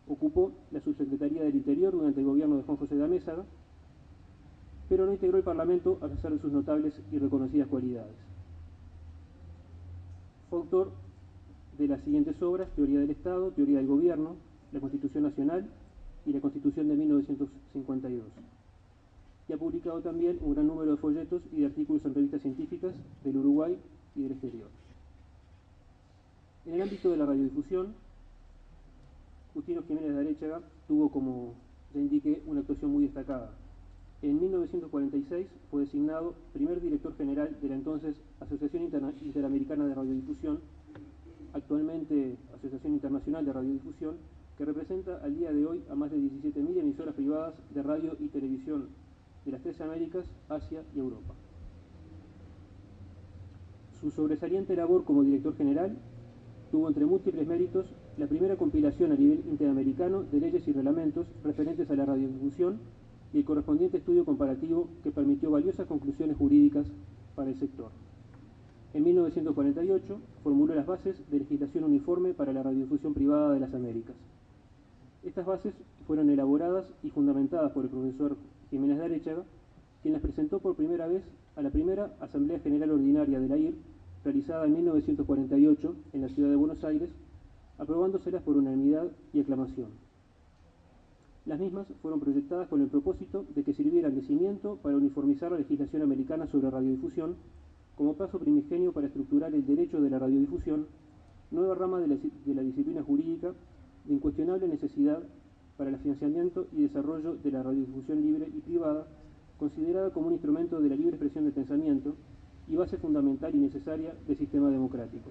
ocupó la subsecretaría del Interior durante el gobierno de Juan José de Amézaga, pero no integró el Parlamento a pesar de sus notables y reconocidas cualidades. Fue autor de las siguientes obras: Teoría del Estado, Teoría del Gobierno, la Constitución Nacional y la Constitución de 1952. Y ha publicado también un gran número de folletos y de artículos en revistas científicas del Uruguay y del exterior. En el ámbito de la radiodifusión, Justino Jiménez de Aréchaga tuvo, como ya indiqué, una actuación muy destacada. En 1946 fue designado primer director general de la entonces Asociación Interamericana de Radiodifusión, actualmente Asociación Internacional de Radiodifusión, que representa al día de hoy a más de 17.000 emisoras privadas de radio y televisión de las tres Américas, Asia y Europa. Su sobresaliente labor como director general tuvo, entre múltiples méritos, la primera compilación a nivel interamericano de leyes y reglamentos referentes a la radiodifusión y el correspondiente estudio comparativo que permitió valiosas conclusiones jurídicas para el sector. En 1948 formuló las bases de legislación uniforme para la radiodifusión privada de las Américas. Estas bases fueron elaboradas y fundamentadas por el profesor Jiménez de Aréchaga, quien las presentó por primera vez a la primera Asamblea General Ordinaria de la AIR, realizada en 1948 en la ciudad de Buenos Aires, aprobándoselas por unanimidad y aclamación. Las mismas fueron proyectadas con el propósito de que sirvieran de cimiento para uniformizar la legislación americana sobre radiodifusión, como paso primigenio para estructurar el derecho de la radiodifusión, nueva rama de la disciplina jurídica de incuestionable necesidad para el financiamiento y desarrollo de la radiodifusión libre y privada, considerada como un instrumento de la libre expresión de pensamiento y base fundamental y necesaria del sistema democrático.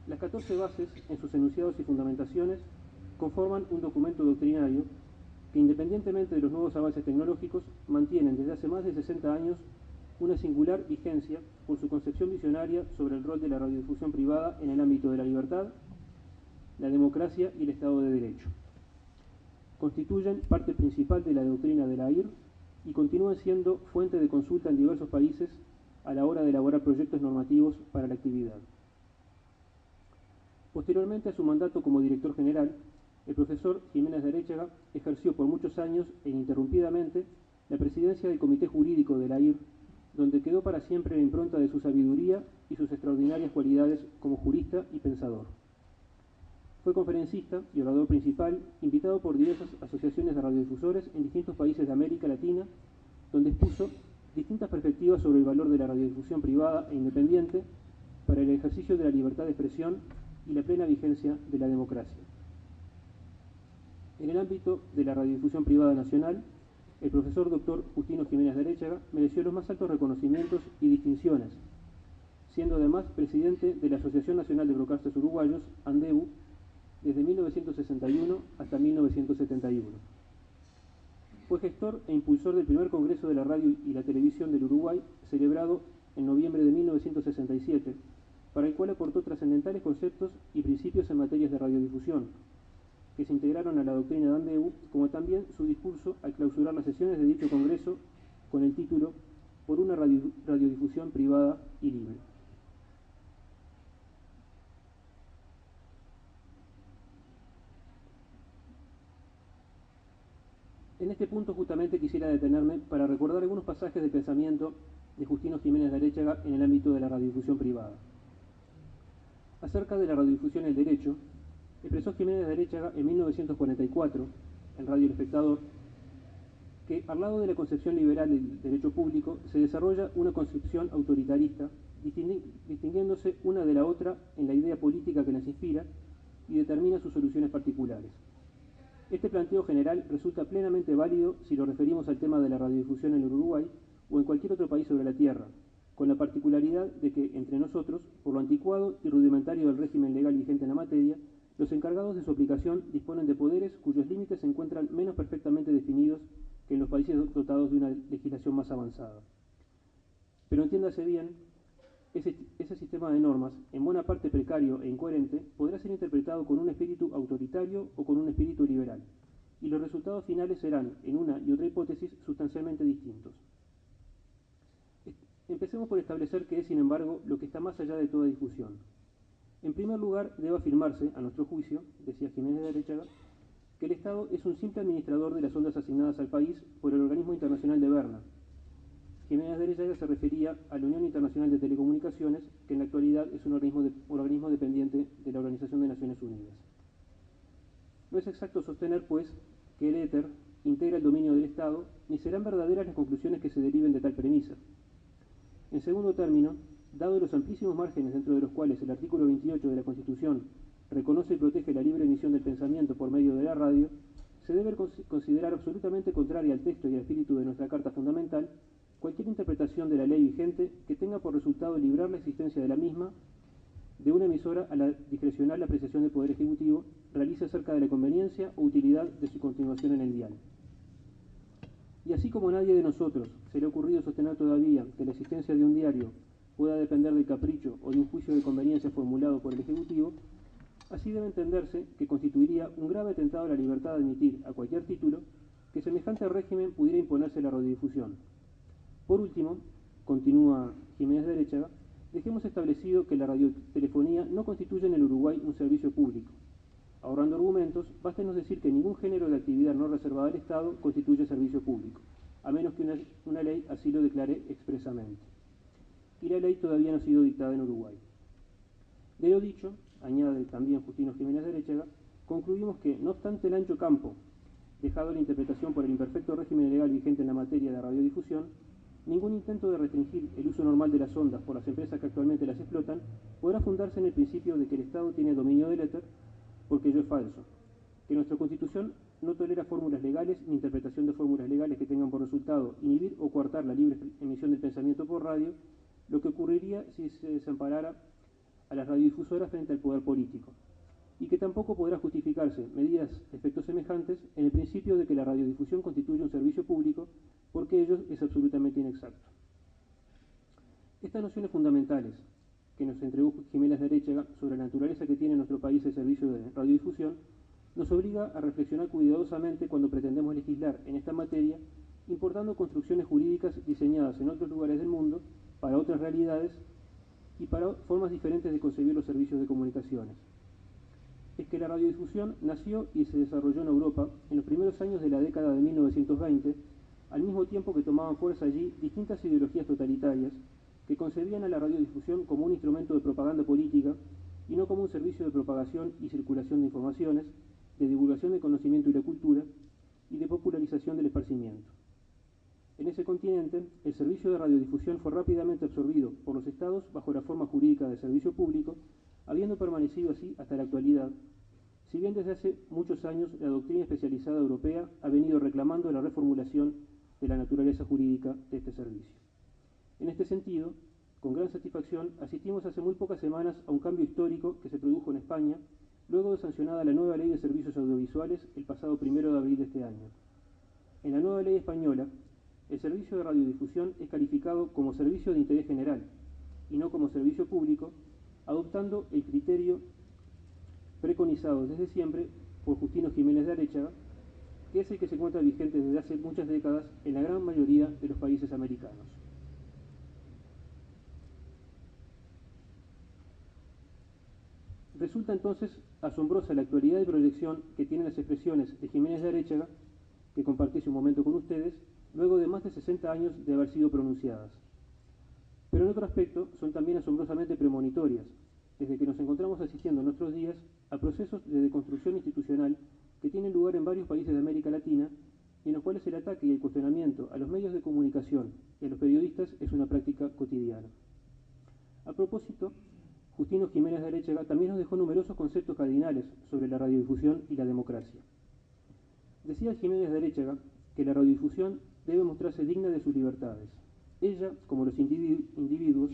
Las 14 bases, en sus enunciados y fundamentaciones, conforman un documento doctrinario que, independientemente de los nuevos avances tecnológicos, mantienen desde hace más de 60 años una singular vigencia por su concepción visionaria sobre el rol de la radiodifusión privada en el ámbito de la libertad, la democracia y el Estado de Derecho. Constituyen parte principal de la doctrina de la AIR y continúan siendo fuente de consulta en diversos países a la hora de elaborar proyectos normativos para la actividad. Posteriormente a su mandato como director general, el profesor Jiménez de Aréchaga ejerció por muchos años e ininterrumpidamente la presidencia del Comité Jurídico de la AIR, donde quedó para siempre la impronta de su sabiduría y sus extraordinarias cualidades como jurista y pensador. Fue conferencista y orador principal, invitado por diversas asociaciones de radiodifusores en distintos países de América Latina, donde expuso distintas perspectivas sobre el valor de la radiodifusión privada e independiente para el ejercicio de la libertad de expresión y la plena vigencia de la democracia. En el ámbito de la radiodifusión privada nacional, el profesor Dr. Justino Jiménez de Aréchaga mereció los más altos reconocimientos y distinciones, siendo además presidente de la Asociación Nacional de Broadcasters Uruguayos, ANDEBU, desde 1961 hasta 1971. Fue gestor e impulsor del primer Congreso de la Radio y la Televisión del Uruguay, celebrado en noviembre de 1967, para el cual aportó trascendentales conceptos y principios en materias de radiodifusión, que se integraron a la doctrina de ANDEBU, como también su discurso al clausurar las sesiones de dicho Congreso con el título "Por una radiodifusión privada y libre". En este punto justamente quisiera detenerme para recordar algunos pasajes del pensamiento de Justino Jiménez de Aréchaga en el ámbito de la radiodifusión privada. Acerca de la radiodifusión y el derecho, expresó Jiménez de Aréchaga en 1944, en Radio El Espectador, que al lado de la concepción liberal del derecho público se desarrolla una concepción autoritarista, distinguiéndose una de la otra en la idea política que las inspira y determina sus soluciones particulares. Este planteo general resulta plenamente válido si lo referimos al tema de la radiodifusión en el Uruguay o en cualquier otro país sobre la Tierra, con la particularidad de que, entre nosotros, por lo anticuado y rudimentario del régimen legal vigente en la materia, los encargados de su aplicación disponen de poderes cuyos límites se encuentran menos perfectamente definidos que en los países dotados de una legislación más avanzada. Pero entiéndase bien, ese sistema de normas, en buena parte precario e incoherente, podrá ser interpretado con un espíritu autoritario o con un espíritu liberal, y los resultados finales serán, en una y otra hipótesis, sustancialmente distintos. Empecemos por establecer qué es, sin embargo, lo que está más allá de toda discusión. En primer lugar, debe afirmarse, a nuestro juicio, decía Jiménez de Arechaga, que el Estado es un simple administrador de las ondas asignadas al país por el Organismo Internacional de Berna. Jiménez de Arechaga se refería a la Unión Internacional de Telecomunicaciones, que en la actualidad es un organismo dependiente de la Organización de Naciones Unidas. No es exacto sostener, pues, que el éter integra el dominio del Estado, ni serán verdaderas las conclusiones que se deriven de tal premisa. En segundo término, dado los amplísimos márgenes dentro de los cuales el artículo 28 de la Constitución reconoce y protege la libre emisión del pensamiento por medio de la radio, se debe considerar absolutamente contraria al texto y al espíritu de nuestra Carta Fundamental cualquier interpretación de la ley vigente que tenga por resultado librar la existencia de la misma de una emisora a la discrecional apreciación del Poder Ejecutivo realice acerca de la conveniencia o utilidad de su continuación en el dial. Y así como a nadie de nosotros se le ha ocurrido sostener todavía que la existencia de un diario pueda depender del capricho o de un juicio de conveniencia formulado por el Ejecutivo, así debe entenderse que constituiría un grave atentado a la libertad de admitir a cualquier título que semejante régimen pudiera imponerse a la radiodifusión. Por último, continúa Jiménez de Arechaga, dejemos establecido que la radiotelefonía no constituye en el Uruguay un servicio público. Ahorrando argumentos, bástenos decir que ningún género de actividad no reservada al Estado constituye servicio público, a menos que una ley así lo declare expresamente. Y la ley todavía no ha sido dictada en Uruguay. De lo dicho, añade también Justino Jiménez de Arechaga, concluimos que, no obstante el ancho campo dejado a la interpretación por el imperfecto régimen legal vigente en la materia de radiodifusión, ningún intento de restringir el uso normal de las ondas por las empresas que actualmente las explotan podrá fundarse en el principio de que el Estado tiene dominio del éter, porque ello es falso, que nuestra Constitución no tolera fórmulas legales ni interpretación de fórmulas legales que tengan por resultado inhibir o coartar la libre emisión del pensamiento por radio, lo que ocurriría si se desamparara a las radiodifusoras frente al poder político, y que tampoco podrá justificarse medidas de efectos semejantes en el principio de que la radiodifusión constituye un servicio público, porque ello es absolutamente inexacto. Estas nociones fundamentales que nos entregó Jiménez de Arechaga sobre la naturaleza que tiene en nuestro país el servicio de radiodifusión nos obliga a reflexionar cuidadosamente cuando pretendemos legislar en esta materia, importando construcciones jurídicas diseñadas en otros lugares del mundo, para otras realidades y para formas diferentes de concebir los servicios de comunicaciones. Es que la radiodifusión nació y se desarrolló en Europa en los primeros años de la década de 1920, al mismo tiempo que tomaban fuerza allí distintas ideologías totalitarias que concebían a la radiodifusión como un instrumento de propaganda política y no como un servicio de propagación y circulación de informaciones, de divulgación del conocimiento y la cultura y de popularización del esparcimiento. En ese continente, el servicio de radiodifusión fue rápidamente absorbido por los estados bajo la forma jurídica de servicio público, habiendo permanecido así hasta la actualidad, si bien desde hace muchos años la doctrina especializada europea ha venido reclamando la reformulación de la naturaleza jurídica de este servicio. En este sentido, con gran satisfacción, asistimos hace muy pocas semanas a un cambio histórico que se produjo en España, luego de sancionada la nueva Ley de Servicios Audiovisuales el pasado 1 de abril de este año. En la nueva ley española, el servicio de radiodifusión es calificado como servicio de interés general y no como servicio público, adoptando el criterio preconizado desde siempre por Justino Jiménez de Arechaga, que es el que se encuentra vigente desde hace muchas décadas en la gran mayoría de los países americanos. Resulta entonces asombrosa la actualidad y proyección que tienen las expresiones de Jiménez de Arechaga, que compartí hace un momento con ustedes, luego de más de 60 años de haber sido pronunciadas. Pero en otro aspecto son también asombrosamente premonitorias, desde que nos encontramos asistiendo en nuestros días a procesos de deconstrucción institucional que tienen lugar en varios países de América Latina y en los cuales el ataque y el cuestionamiento a los medios de comunicación y a los periodistas es una práctica cotidiana. A propósito, Justino Jiménez de Arechaga también nos dejó numerosos conceptos cardinales sobre la radiodifusión y la democracia. Decía Jiménez de Arechaga que la radiodifusión debe mostrarse digna de sus libertades. Ella, como los individuos,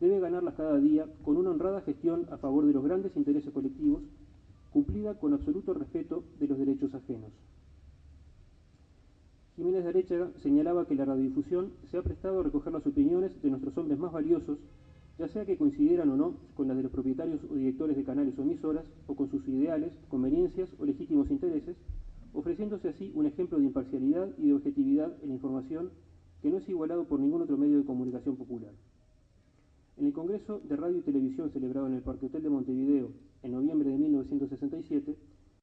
debe ganarlas cada día con una honrada gestión a favor de los grandes intereses colectivos, cumplida con absoluto respeto de los derechos ajenos. Jiménez de Arechaga señalaba que la radiodifusión se ha prestado a recoger las opiniones de nuestros hombres más valiosos, ya sea que coincidieran o no con las de los propietarios o directores de canales o emisoras, o con sus ideales, conveniencias o legítimos intereses, ofreciéndose así un ejemplo de imparcialidad y de objetividad en la información que no es igualado por ningún otro medio de comunicación popular. En el Congreso de Radio y Televisión celebrado en el Parque Hotel de Montevideo en noviembre de 1967,